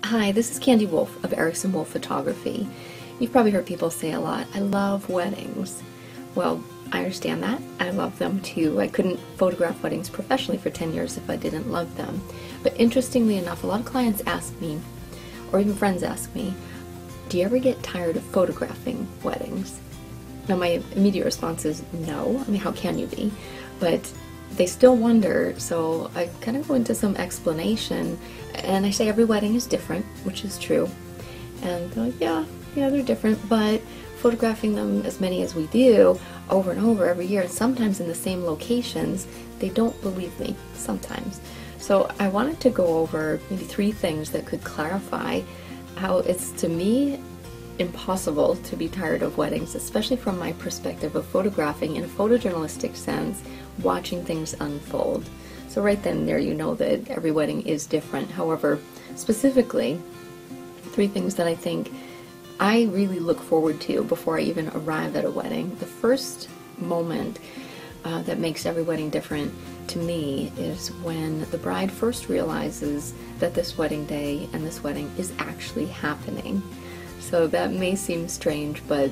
Hi, this is Candi Wolfe of Ericson-Wolfe Photography. You've probably heard people say a lot, I love weddings. Well, I understand that. I love them too. I couldn't photograph weddings professionally for 10 years if I didn't love them. But interestingly enough, a lot of clients ask me, or even friends ask me, do you ever get tired of photographing weddings? Now my immediate response is no. I mean, how can you be? But they still wonder, so I kind of go into some explanation, and I say every wedding is different, which is true. And they're like, yeah, they're different, but photographing them as many as we do over and over every year, and sometimes in the same locations, they don't believe me, sometimes. So I wanted to go over maybe 3 things that could clarify how it's, to me, impossible to be tired of weddings, especially from my perspective of photographing in a photojournalistic sense, watching things unfold. So right then and there you know that every wedding is different. However, specifically, 3 things that I think I really look forward to before I even arrive at a wedding. The first moment that makes every wedding different to me is when the bride first realizes that this wedding day and this wedding is actually happening. So that may seem strange, but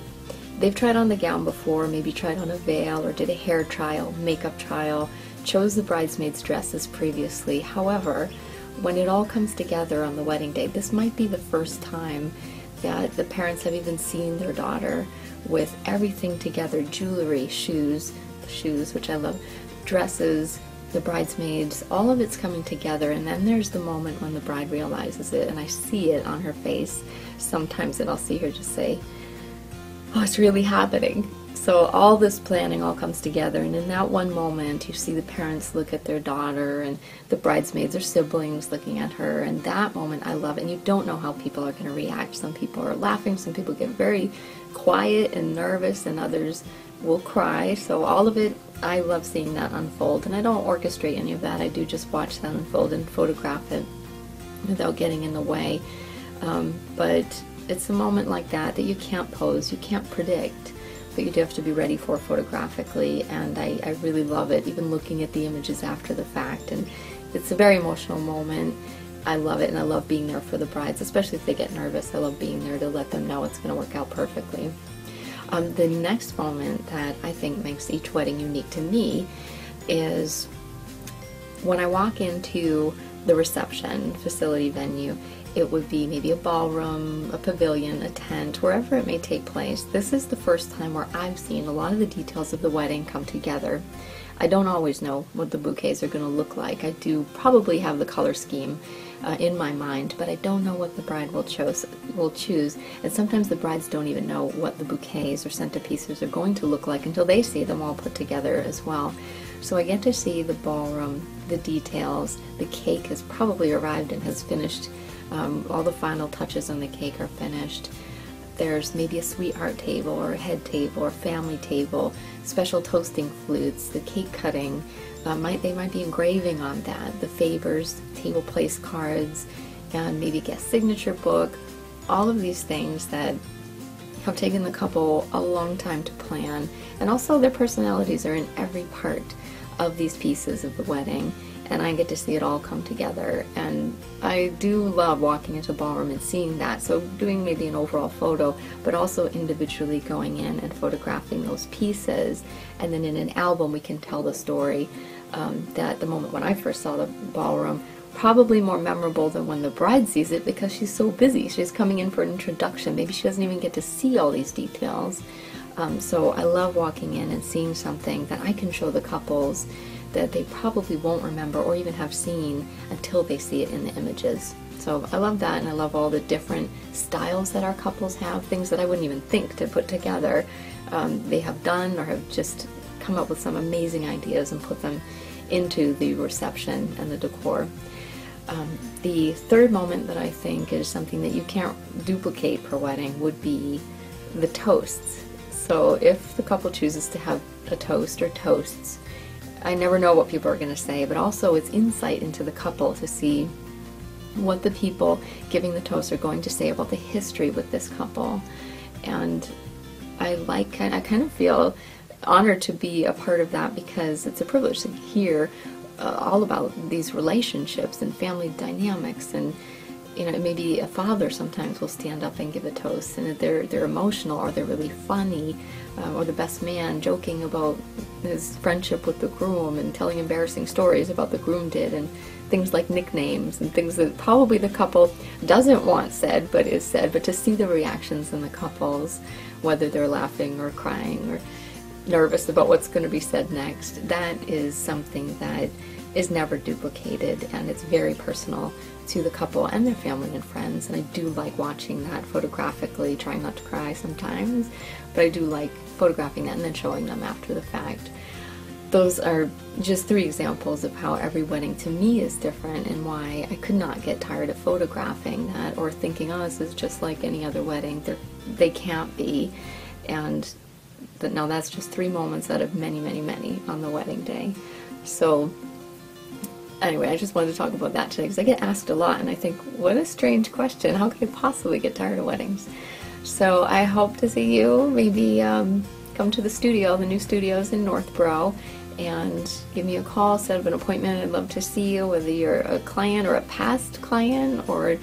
they've tried on the gown before, maybe tried on a veil or did a hair trial, makeup trial, chose the bridesmaid's dresses previously. However, when it all comes together on the wedding day, this might be the first time that the parents have even seen their daughter with everything together: jewelry, shoes, which I love, dresses, the bridesmaids, all of it's coming together. And then there's the moment when the bride realizes it, and I see it on her face sometimes, and I'll see her just say, oh, it's really happening. So all this planning all comes together, and in that one moment you see the parents look at their daughter and the bridesmaids or siblings looking at her, and that moment I love it. And you don't know how people are going to react. Some people are laughing, some people get very quiet and nervous, and others will cry. So all of it, I love seeing that unfold, and I don't orchestrate any of that. I do just watch that unfold and photograph it without getting in the way. But it's a moment like that that you can't pose, you can't predict, but you do have to be ready for photographically, and I really love it, even looking at the images after the fact. And it's a very emotional moment. I love it, and I love being there for the brides, especially if they get nervous. I love being there to let them know it's going to work out perfectly. The next moment that I think makes each wedding unique to me is when I walk into the reception facility venue. It would be maybe a ballroom, a pavilion, a tent, wherever it may take place. This is the first time where I've seen a lot of the details of the wedding come together. I don't always know what the bouquets are going to look like. I do probably have the color scheme in my mind, but I don't know what the bride will choose. And sometimes the brides don't even know what the bouquets or centerpieces are going to look like until they see them all put together as well. So I get to see the ballroom, the details. The cake has probably arrived and has finished. All the final touches on the cake are finished. There's maybe a sweetheart table or a head table or family table, special toasting flutes, the cake cutting. They might be engraving on that, the favors, table place cards, and maybe a guest signature book. All of these things that have taken the couple a long time to plan, and also their personalities are in every part of these pieces of the wedding. And I get to see it all come together, and I do love walking into a ballroom and seeing that. So doing maybe an overall photo, but also individually going in and photographing those pieces, and then in an album we can tell the story. That the moment when I first saw the ballroom, probably more memorable than when the bride sees it, because she's so busy. She's coming in for an introduction. Maybe she doesn't even get to see all these details. So I love walking in and seeing something that I can show the couples that they probably won't remember or even have seen until they see it in the images. So I love that, and I love all the different styles that our couples have, things that I wouldn't even think to put together. They have done or have just come up with some amazing ideas and put them into the reception and the decor. The third moment that I think is something that you can't duplicate per wedding would be the toasts. So if the couple chooses to have a toast or toasts, I never know what people are going to say, but also it's insight into the couple to see what the people giving the toast are going to say about the history with this couple. And I kind of feel honored to be a part of that, because it's a privilege to hear all about these relationships and family dynamics, and you know, maybe a father sometimes will stand up and give a toast, and they're emotional, or they're really funny, or the best man joking about his friendship with the groom and telling embarrassing stories about the groom did, and things like nicknames and things that probably the couple doesn't want said but is said. But to see the reactions in the couples, whether they're laughing or crying or nervous about what's going to be said next, that is something that is never duplicated, and it's very personal to the couple and their family and friends. And I do like watching that photographically, trying not to cry sometimes, but I do like photographing that and then showing them after the fact. Those are just 3 examples of how every wedding to me is different, and why I could not get tired of photographing that or thinking, oh, this is just like any other wedding. They can't be. And now that's just 3 moments out of many, many, many on the wedding day. So anyway, I just wanted to talk about that today because I get asked a lot, and I think, what a strange question. How could I possibly get tired of weddings? So I hope to see you. Maybe come to the studio, the new studios in Northborough, and give me a call, set up an appointment. I'd love to see you, whether you're a client or a past client, or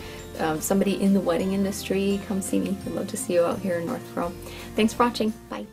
somebody in the wedding industry. Come see me. I'd love to see you out here in Northborough. Thanks for watching. Bye.